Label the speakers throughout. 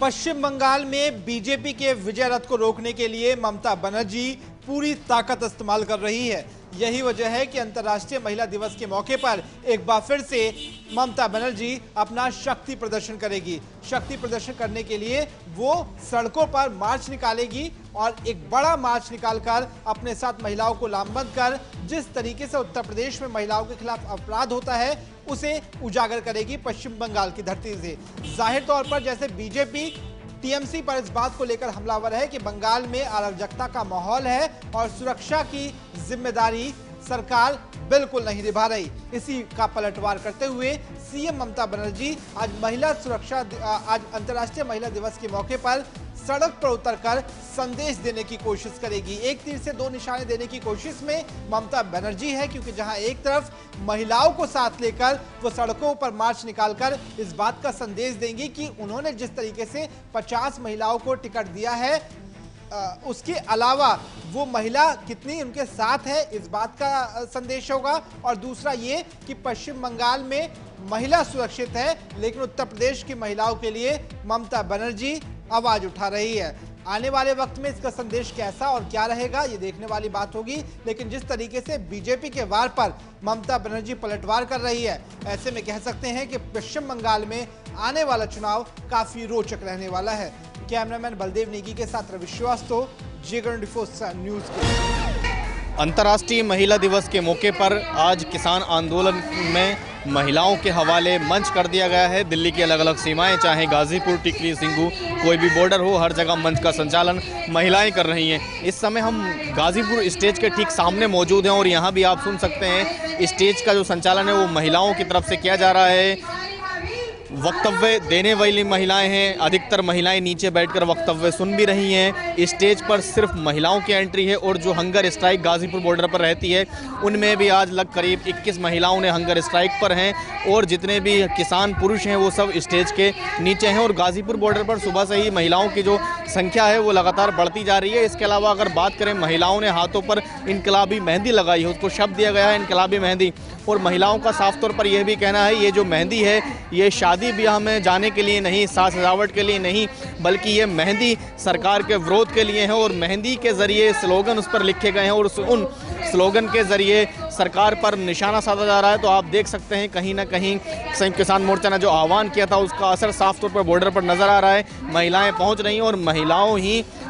Speaker 1: पश्चिम बंगाल में बीजेपी के विजय रथ को रोकने के लिए ममता बनर्जी पूरी ताकत इस्तेमाल कर रही है। यही वजह है कि अंतर्राष्ट्रीय महिला दिवस के मौके पर एक बार फिर से ममता बनर्जी अपना शक्ति प्रदर्शन करेगी। शक्ति प्रदर्शन करने के लिए वो सड़कों पर मार्च निकालेगी और एक बड़ा मार्च निकालकर अपने साथ महिलाओं को लामबंद कर जिस तरीके से उत्तर प्रदेश में महिलाओं के खिलाफ अपराध होता है उसे उजागर करेगी पश्चिम बंगाल की धरती से। जाहिर तौर पर जैसे बीजेपी टीएमसी पर इस बात को लेकर हमलावर है कि बंगाल में अराजकता का माहौल है और सुरक्षा की जिम्मेदारी सरकार बिल्कुल नहीं निभा रही। इसी का पलटवार करते हुए सीएम ममता बनर्जी आज अंतर्राष्ट्रीय महिला दिवस के मौके पर सड़क पर उतरकर संदेश देने की कोशिश करेगी। एक तीर से दो निशाने देने की कोशिश में ममता बनर्जी है, क्योंकि जहां एक तरफ महिलाओं को साथ लेकर वो सड़कों पर मार्च निकालकर इस बात का संदेश देंगी कि उन्होंने जिस तरीके से 50 महिलाओं को टिकट दिया है, उसके अलावा वो महिला कितनी उनके साथ है इस बात का संदेश होगा। और दूसरा ये कि पश्चिम बंगाल में महिला सुरक्षित है, लेकिन उत्तर प्रदेश की महिलाओं के लिए ममता बनर्जी आवाज उठा रही है। आने वाले वक्त में इसका संदेश कैसा और क्या रहेगा ये देखने वाली बात होगी, लेकिन जिस तरीके से बीजेपी के वार पर ममता बनर्जी पलटवार कर रही है, ऐसे में कह सकते हैं कि पश्चिम बंगाल में आने वाला चुनाव काफी रोचक रहने वाला है। कैमरामैन बलदेव नेगी के साथ रवि श्रीवास्तव, J24 न्यूज के।
Speaker 2: अंतर्राष्ट्रीय महिला दिवस के मौके पर आज किसान आंदोलन में महिलाओं के हवाले मंच कर दिया गया है। दिल्ली की अलग अलग सीमाएं, चाहे गाजीपुर, टिकरी, सिंघू, कोई भी बॉर्डर हो, हर जगह मंच का संचालन महिलाएं कर रही हैं। इस समय हम गाजीपुर स्टेज के ठीक सामने मौजूद हैं और यहाँ भी आप सुन सकते हैं स्टेज का जो संचालन है वो महिलाओं की तरफ से किया जा रहा है। वक्तव्य देने वाली महिलाएं हैं, अधिकतर महिलाएं नीचे बैठकर वक्तव्य सुन भी रही हैं। स्टेज पर सिर्फ महिलाओं की एंट्री है और जो हंगर स्ट्राइक गाजीपुर बॉर्डर पर रहती है उनमें भी आज करीब 21 महिलाओं ने हंगर स्ट्राइक पर हैं और जितने भी किसान पुरुष हैं वो सब स्टेज के नीचे हैं। और गाजीपुर बॉर्डर पर सुबह से ही महिलाओं की जो संख्या है वो लगातार बढ़ती जा रही है। इसके अलावा अगर बात करें, महिलाओं ने हाथों पर इनकलाबी मेहंदी लगाई है, उसको शब्द दिया गया है इनकलाबी मेहंदी। और महिलाओं का साफ तौर पर यह भी कहना है ये जो मेहंदी है ये शादी ब्याह में जाने के लिए नहीं, साज सजावट के लिए नहीं, बल्कि ये मेहंदी सरकार के विरोध के लिए है। और मेहंदी के ज़रिए स्लोगन उस पर लिखे गए हैं और उन स्लोगन के ज़रिए सरकार पर निशाना साधा जा रहा है। तो आप देख सकते हैं कहीं ना कहीं संयुक्त किसान मोर्चा ने जो आह्वान किया था उसका असर साफ तौर पर बॉर्डर पर नज़र आ रहा है। महिलाएं पहुंच रही हैं और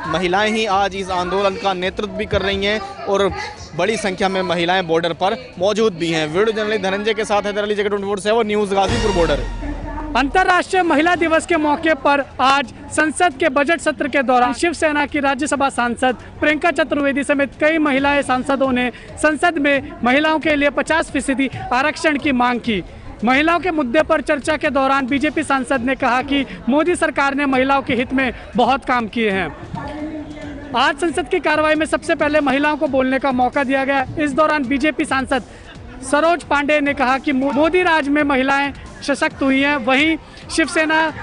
Speaker 2: महिलाएं ही आज इस आंदोलन का नेतृत्व भी कर रही हैं और बड़ी संख्या में महिलाएं बॉर्डर पर मौजूद भी हैं। वीडियो जर्नलिस्ट धनंजय के साथ है J24 न्यूज़ गाजीपुर बॉर्डर।
Speaker 3: अंतर्राष्ट्रीय महिला दिवस के मौके पर आज संसद के बजट सत्र के दौरान शिवसेना की राज्यसभा सांसद प्रियंका चतुर्वेदी समेत कई महिला सांसदों ने संसद में महिलाओं के लिए 50% आरक्षण की मांग की। महिलाओं के मुद्दे पर चर्चा के दौरान बीजेपी सांसद ने कहा कि मोदी सरकार ने महिलाओं के हित में बहुत काम किए हैं। आज संसद की कार्रवाई में सबसे पहले महिलाओं को बोलने का मौका दिया गया। इस दौरान बीजेपी सांसद सरोज पांडे ने कहा कि मोदी राज में महिलाएं सशक्त हुई हैं। वहीं शिवसेना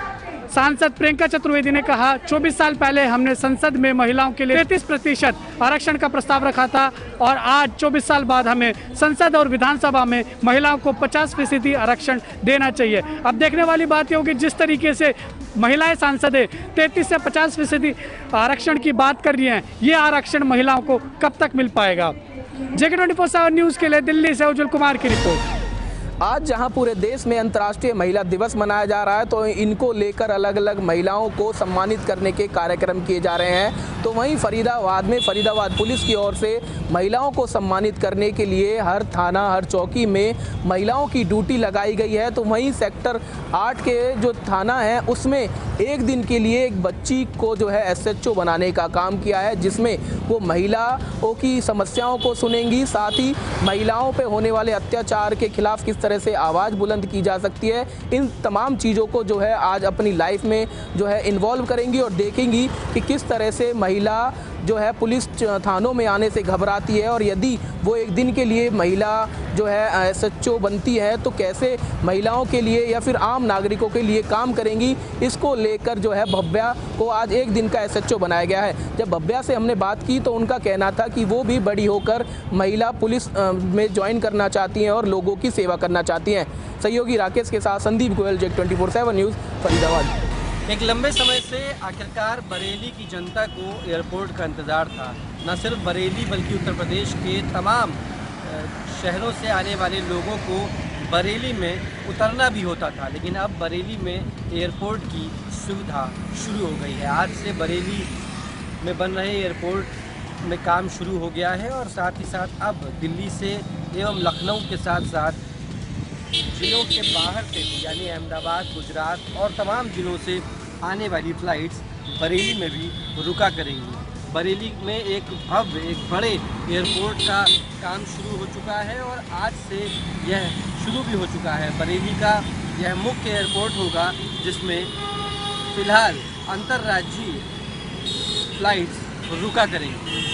Speaker 3: सांसद प्रियंका चतुर्वेदी ने कहा 24 साल पहले हमने संसद में महिलाओं के लिए 33% आरक्षण का प्रस्ताव रखा था और आज 24 साल बाद हमें संसद और विधानसभा में महिलाओं को 50% आरक्षण देना चाहिए। अब देखने वाली बात यह होगी जिस तरीके से महिलाएं सांसदें 33 से 50% आरक्षण की बात कर रही हैं, ये आरक्षण महिलाओं को कब तक मिल पाएगा। J24 न्यूज़ के लिए दिल्ली से उज्जवल कुमार की रिपोर्ट।
Speaker 4: आज जहां पूरे देश में अंतर्राष्ट्रीय महिला दिवस मनाया जा रहा है तो इनको लेकर अलग अलग महिलाओं को सम्मानित करने के कार्यक्रम किए जा रहे हैं। तो वहीं फरीदाबाद में फरीदाबाद पुलिस की ओर से महिलाओं को सम्मानित करने के लिए हर थाना, हर चौकी में महिलाओं की ड्यूटी लगाई गई है। तो वहीं सेक्टर 8 के जो थाना है उसमें एक दिन के लिए एक बच्ची को जो है SHO बनाने का काम किया है, जिसमें वो महिलाओं की समस्याओं को सुनेंगी, साथ ही महिलाओं पे होने वाले अत्याचार के खिलाफ किस तरह से आवाज़ बुलंद की जा सकती है, इन तमाम चीज़ों को जो है आज अपनी लाइफ में जो है इन्वॉल्व करेंगी और देखेंगी कि किस तरह से महिला जो है पुलिस थानों में आने से घबराती है और यदि वो एक दिन के लिए महिला जो है SHO बनती है तो कैसे महिलाओं के लिए या फिर आम नागरिकों के लिए काम करेंगी। इसको लेकर जो है भव्या को आज एक दिन का SHO बनाया गया है। जब भव्या से हमने बात की तो उनका कहना था कि वो भी बड़ी होकर महिला पुलिस में ज्वाइन करना चाहती हैं और लोगों की सेवा करना चाहती हैं। सहयोगी राकेश के साथ संदीप गोयल, J24 न्यूज़ फरीदाबाद।
Speaker 5: एक लंबे समय से आखिरकार बरेली की जनता को एयरपोर्ट का इंतज़ार था। न सिर्फ बरेली बल्कि उत्तर प्रदेश के तमाम शहरों से आने वाले लोगों को बरेली में उतरना भी होता था, लेकिन अब बरेली में एयरपोर्ट की सुविधा शुरू हो गई है। आज से बरेली में बन रहे एयरपोर्ट में काम शुरू हो गया है और साथ ही साथ अब दिल्ली से एवं लखनऊ के साथ साथ जिलों के बाहर से भी यानी अहमदाबाद, गुजरात और तमाम जिलों से आने वाली फ़्लाइट्स बरेली में भी रुका करेंगी। बरेली में एक भव्य, एक बड़े एयरपोर्ट का काम शुरू हो चुका है और आज से यह शुरू भी हो चुका है। बरेली का यह मुख्य एयरपोर्ट होगा जिसमें फ़िलहाल अंतर्राज्यीय फ़्लाइट्स रुका करेंगी।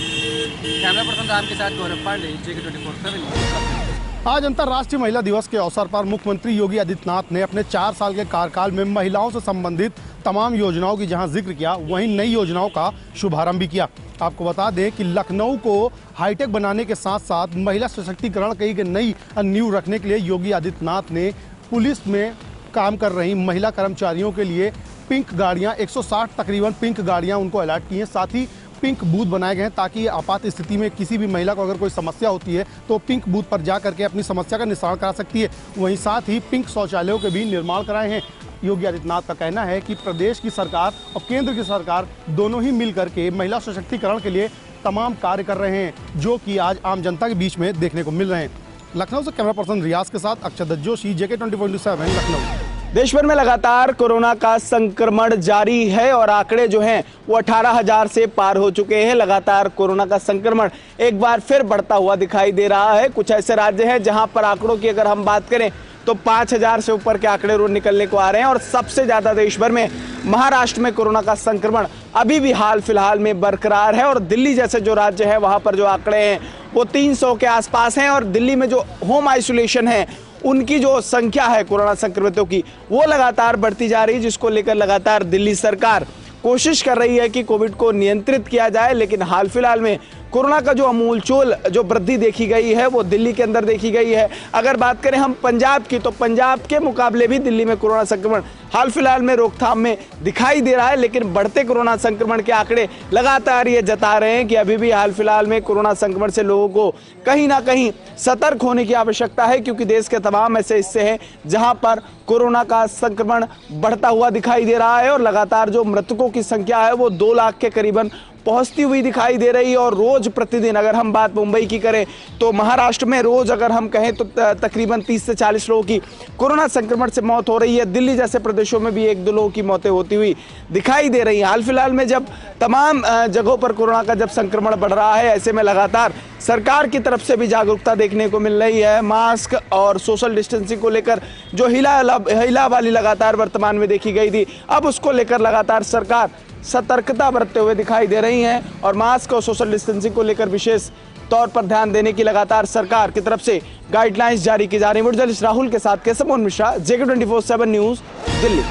Speaker 5: कैमरा पर्सन राम के साथ गौरव पांडे, JK24/7।
Speaker 6: आज अंतर्राष्ट्रीय महिला दिवस के अवसर पर मुख्यमंत्री योगी आदित्यनाथ ने अपने 4 साल के कार्यकाल में महिलाओं से संबंधित तमाम योजनाओं की जहां जिक्र किया, वहीं नई योजनाओं का शुभारंभ भी किया। आपको बता दें कि लखनऊ को हाईटेक बनाने के साथ साथ महिला सशक्तिकरण की एक नई नींव रखने के लिए योगी आदित्यनाथ ने पुलिस में काम कर रही महिला कर्मचारियों के लिए पिंक गाड़ियाँ 160 तकरीबन पिंक गाड़ियाँ उनको अलॉट की हैं। साथ ही पिंक बूथ बनाए गए हैं ताकि आपात स्थिति में किसी भी महिला को अगर कोई समस्या होती है तो पिंक बूथ पर जा करके अपनी समस्या का निस्तारण करा सकती है। वहीं साथ ही पिंक शौचालयों के भी निर्माण कराए हैं। योगी आदित्यनाथ का कहना है कि प्रदेश की सरकार और केंद्र की सरकार दोनों ही मिल करके महिला सशक्तिकरण के लिए तमाम कार्य कर रहे हैं, जो कि आज आम जनता के बीच में देखने को मिल रहे हैं। लखनऊ से कैमरा पर्सन रियाज के साथ अक्षय दत्त जोशी, JK24/7 लखनऊ।
Speaker 4: देश भर में लगातार कोरोना का संक्रमण जारी है और आंकड़े जो हैं वो 18,000 से पार हो चुके हैं। लगातार कोरोना का संक्रमण एक बार फिर बढ़ता हुआ दिखाई दे रहा है। कुछ ऐसे राज्य हैं जहां पर आंकड़ों की अगर हम बात करें तो 5,000 से ऊपर के आंकड़े रोज निकलने को आ रहे हैं और सबसे ज़्यादा देश भर में महाराष्ट्र में कोरोना का संक्रमण अभी भी हाल फिलहाल में बरकरार है। और दिल्ली जैसे जो राज्य है वहाँ पर जो आंकड़े हैं वो 300 के आसपास हैं और दिल्ली में जो होम आइसोलेशन है उनकी जो संख्या है कोरोना संक्रमितों की वो लगातार बढ़ती जा रही है, जिसको लेकर लगातार दिल्ली सरकार कोशिश कर रही है कि कोविड को नियंत्रित किया जाए। लेकिन हाल फिलहाल में कोरोना का जो अमूलचूल जो वृद्धि देखी गई है वो दिल्ली के अंदर देखी गई है। अगर बात करें हम पंजाब की तो पंजाब के मुकाबले भी दिल्ली में कोरोना संक्रमण हाल फिलहाल में रोकथाम में दिखाई दे रहा है, लेकिन बढ़ते कोरोना संक्रमण के आंकड़े लगातार ये जता रहे हैं कि अभी भी हाल फिलहाल में कोरोना संक्रमण से लोगों को कहीं ना कहीं सतर्क होने की आवश्यकता है, क्योंकि देश के तमाम ऐसे हिस्से हैं जहां पर कोरोना का संक्रमण बढ़ता हुआ दिखाई दे रहा है और लगातार जो मृतकों की संख्या है वो 2 लाख के करीबन पहुंचती हुई दिखाई दे रही है। और रोज प्रतिदिन अगर हम बात मुंबई की करें तो महाराष्ट्र में रोज अगर हम कहें तो तकरीबन 30 से 40 लोगों की कोरोना संक्रमण से मौत हो रही है। दिल्ली जैसे प्रदेशों में भी 1-2 लोगों की मौतें होती हुई दिखाई दे रही हैं। हाल फिलहाल में जब तमाम जगहों पर कोरोना का जब संक्रमण बढ़ रहा है, ऐसे में लगातार सरकार की तरफ से भी जागरूकता देखने को मिल रही है। मास्क और सोशल डिस्टेंसिंग को लेकर जो हिला वाली लगातार वर्तमान में देखी गई थी, अब उसको लेकर लगातार सरकार सतर्कता बरतते हुए दिखाई दे रही हैं और मास्क और सोशल डिस्टेंसिंग को लेकर विशेष तौर पर ध्यान देने की लगातार सरकार की तरफ से गाइडलाइंस जारी की जा रही है। जर्नलिस्ट राहुल के साथ केशव मोहन मिश्रा, JK24/7 न्यूज, दिल्ली।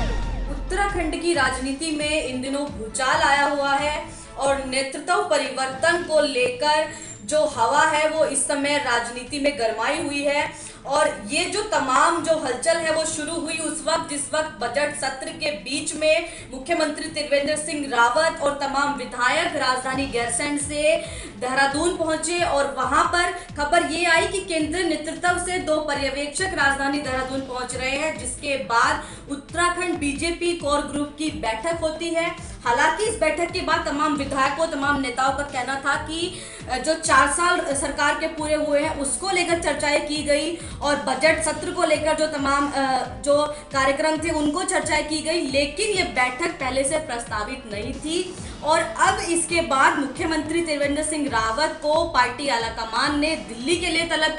Speaker 7: उत्तराखंड की राजनीति में इन दिनों भूचाल आया हुआ है और नेतृत्व परिवर्तन को लेकर जो हवा है वो इस समय राजनीति में गरमाई हुई है। और ये जो तमाम जो हलचल है वो शुरू हुई उस वक्त जिस वक्त बजट सत्र के बीच में मुख्यमंत्री त्रिवेंद्र सिंह रावत और तमाम विधायक राजधानी गैरसैंण से देहरादून पहुंचे और वहां पर खबर ये आई कि केंद्रीय नेतृत्व से 2 पर्यवेक्षक राजधानी देहरादून पहुंच रहे हैं, जिसके बाद उत्तराखंड बीजेपी कोर ग्रुप की बैठक होती है। हालांकि इस बैठक के बाद तमाम विधायकों, तमाम नेताओं का कहना था कि जो 4 साल सरकार के पूरे हुए हैं उसको लेकर चर्चाएं की गई और बजट सत्र को लेकर जो तमाम जो कार्यक्रम थे उनको चर्चाएं की गई, लेकिन ये बैठक पहले से प्रस्तावित नहीं थी। और अब इसके बाद मुख्यमंत्री त्रिवेंद्र सिंह रावत को पार्टी आलाकमान ने दिल्ली के लिए तलब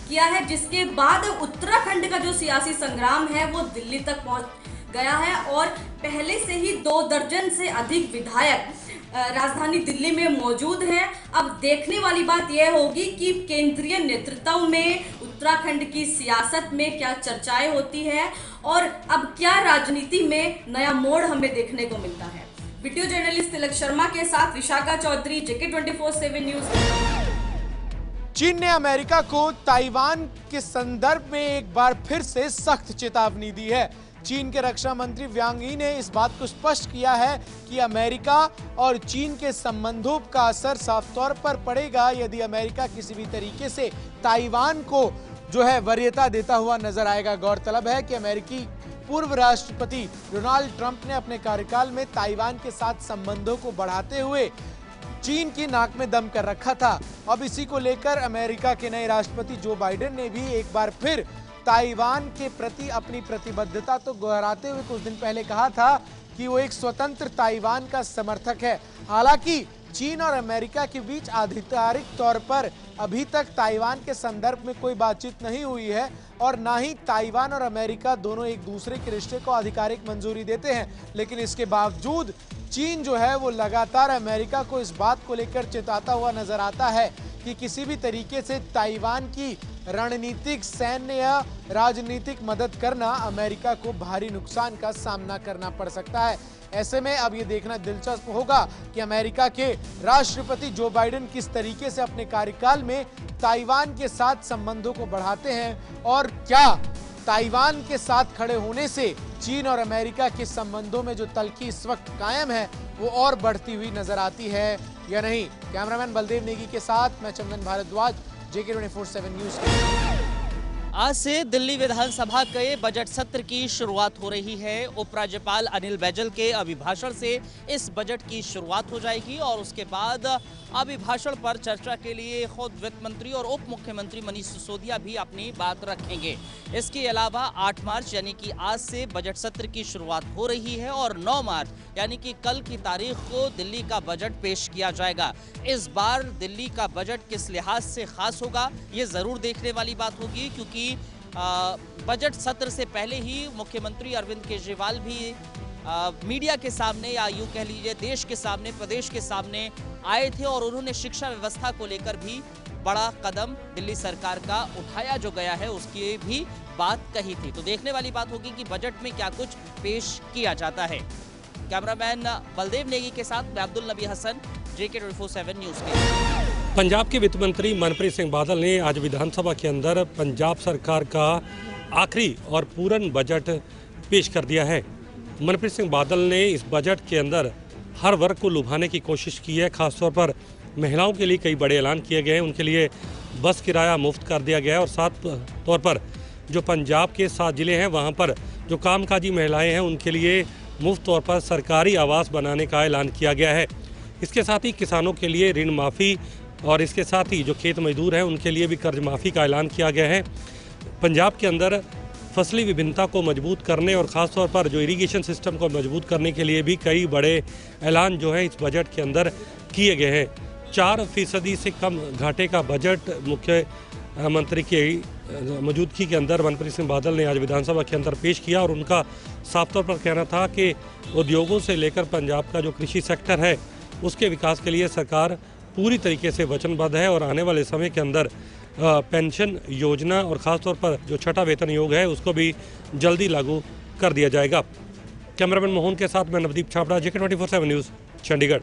Speaker 7: किया है, जिसके बाद उत्तराखंड का जो सियासी संग्राम है वो दिल्ली तक पहुंच गया है और पहले से ही 2 दर्जन से अधिक विधायक राजधानी दिल्ली में मौजूद हैं। अब देखने वाली बात यह होगी कि केंद्रीय नेतृत्व में उत्तराखंड की सियासत में क्या चर्चाएं होती है और अब क्या राजनीति में नया मोड़ हमें देखने को मिलता है। वीडियो जर्नलिस्ट तिलक शर्मा के साथ विशाखा चौधरी, JK24/7 न्यूज।
Speaker 1: चीन ने अमेरिका को ताइवान के संदर्भ में एक बार फिर से सख्त चेतावनी दी है। चीन के रक्षा मंत्री वांग यी ने इस बात को स्पष्ट किया है कि अमेरिका और चीन के संबंधों का असर साफ तौर पर पड़ेगा यदि अमेरिका किसी भी तरीके से ताइवान को जो है वरीयता देता हुआ नजर आएगा। गौरतलब है कि अमेरिकी पूर्व राष्ट्रपति डोनाल्ड ट्रंप ने अपने कार्यकाल में ताइवान के साथ संबंधों को बढ़ाते हुए चीन की नाक में दम कर रखा था। अब इसी को लेकर अमेरिका के नए राष्ट्रपति जो बाइडेन ने भी एक बार फिर ताइवान के प्रति अपनी प्रतिबद्धता तो दोहराते हुए कुछ दिन पहले कहा था कि वो एक स्वतंत्र ताइवान का समर्थक है। हालांकि चीन और अमेरिका के बीच आधिकारिक तौर पर अभी तक ताइवान के संदर्भ में कोई बातचीत नहीं हुई है और ना ही ताइवान और अमेरिका दोनों एक दूसरे के रिश्ते को आधिकारिक मंजूरी देते हैं। लेकिन इसके बावजूद चीन जो है वो लगातार अमेरिका को इस बात को लेकर चेताता हुआ नजर आता है कि किसी भी तरीके से ताइवान की रणनीतिक, सैन्य या राजनीतिक मदद करना अमेरिका को भारी नुकसान का सामना करना पड़ सकता है। ऐसे में अब ये देखना दिलचस्प होगा कि अमेरिका के राष्ट्रपति जो बाइडेन किस तरीके से अपने कार्यकाल में ताइवान के साथ संबंधों को बढ़ाते हैं और क्या ताइवान के साथ खड़े होने से चीन और अमेरिका के संबंधों में जो तल्खी इस वक्त कायम है वो और बढ़ती हुई नजर आती है या नहीं। कैमरामैन बलदेव नेगी के साथ मैं चंदन भारद्वाज, JK 24/7 न्यूज।
Speaker 8: आज से दिल्ली विधानसभा के बजट सत्र की शुरुआत हो रही है। उपराज्यपाल अनिल बैजल के अभिभाषण से इस बजट की शुरुआत हो जाएगी और उसके बाद अभिभाषण पर चर्चा के लिए खुद वित्त मंत्री और उप मुख्यमंत्री मनीष सिसोदिया भी अपनी बात रखेंगे। इसके अलावा 8 मार्च यानी कि आज से बजट सत्र की शुरुआत हो रही है और 9 मार्च यानी कि कल की तारीख को दिल्ली का बजट पेश किया जाएगा। इस बार दिल्ली का बजट किस लिहाज से खास होगा ये जरूर देखने वाली बात होगी, क्योंकि बजट सत्र से पहले ही मुख्यमंत्री अरविंद केजरीवाल भी मीडिया के सामने या यूं कह लीजिए देश के सामने, प्रदेश के सामने आए थे और उन्होंने शिक्षा व्यवस्था को लेकर भी बड़ा कदम दिल्ली सरकार का उठाया जो गया है उसकी भी बात कही थी। तो देखने वाली बात होगी कि बजट में क्या कुछ पेश किया जाता है। कैमरामैन बलदेव नेगी के साथ मैं अब्दुल नबी हसन, JK 24/7 न्यूज़ के।
Speaker 9: पंजाब के वित्त मंत्री मनप्रीत सिंह बादल ने आज विधानसभा के अंदर पंजाब सरकार का आखिरी और पूर्ण बजट पेश कर दिया है। मनप्रीत सिंह बादल ने इस बजट के अंदर हर वर्ग को लुभाने की कोशिश की है। खासतौर पर महिलाओं के लिए कई बड़े ऐलान किए गए हैं। उनके लिए बस किराया मुफ्त कर दिया गया है और साथ तौर पर जो पंजाब के 7 ज़िले हैं वहाँ पर जो कामकाजी महिलाएं हैं उनके लिए मुफ्त तौर पर सरकारी आवास बनाने का ऐलान किया गया है। इसके साथ ही किसानों के लिए ऋण माफ़ी और इसके साथ ही जो खेत मजदूर हैं उनके लिए भी कर्ज माफ़ी का ऐलान किया गया है। पंजाब के अंदर फसली विभिन्नता को मजबूत करने और ख़ास तौर पर जो इरिगेशन सिस्टम को मजबूत करने के लिए भी कई बड़े ऐलान जो हैं इस बजट के अंदर किए गए हैं। 4% से कम घाटे का बजट मुख्यमंत्री की मौजूदगी के अंदर मनप्रीत सिंह बादल ने आज विधानसभा के अंदर पेश किया और उनका साफ तौर पर कहना था कि उद्योगों से लेकर पंजाब का जो कृषि सेक्टर है उसके विकास के लिए सरकार पूरी तरीके से वचनबद्ध है और आने वाले समय के अंदर पेंशन योजना और ख़ास तौर पर जो छठा वेतन आयोग है उसको भी जल्दी लागू कर दिया जाएगा। कैमरामैन मोहन के साथ मैं नवदीप छापड़ा, JK 24/7 न्यूज़, चंडीगढ़।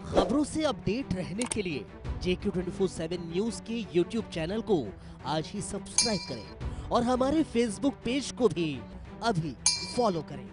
Speaker 10: खबरों से अपडेट रहने के लिए JK 24/7 न्यूज़ के YouTube चैनल को आज ही सब्सक्राइब करें और हमारे Facebook पेज को भी अभी फॉलो करें।